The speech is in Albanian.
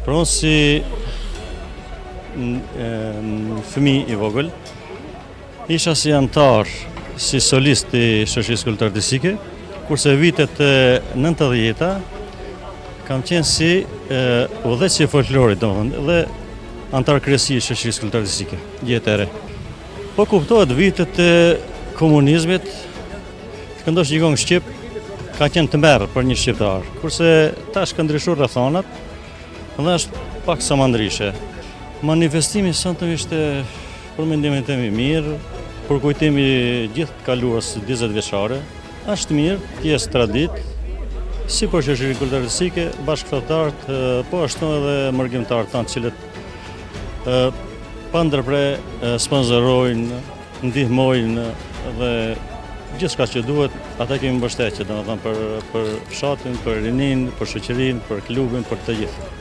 Por unë si fëmijë i vogël, isha si antar, si solist i shoqërisë kulturartistike, kurse vitet e 90-ta kam qenë si udhëheqës i folklorit, domethënë, dhe antar kryesi i shoqërisë kulturartistike, jetë e re. Po kuptohet vitet e komunizmit, të këndosh një këngë shqip, ka qenë të merr për një shqiptar, kurse tash ka ndryshuar rrethonat dhe është pak sa më ndryshe. Manifestimi sonte ishte për mendimin tim i mirë, për kujtim i gjithë të kaluarës 20 vjeçare, është mirë, pjesë tradit, si për shoqërinë kulturartistike, bashkëfetarët, po ashtu edhe mërgjimtarët tanë, cilët pa ndërprer sponsorojnë, ndihmojnë dhe gjithçka që duhet, ata kemi mbështetje, domethënë për fshatin, për rinin, për shoqërinë, për klubin, për të gjithë.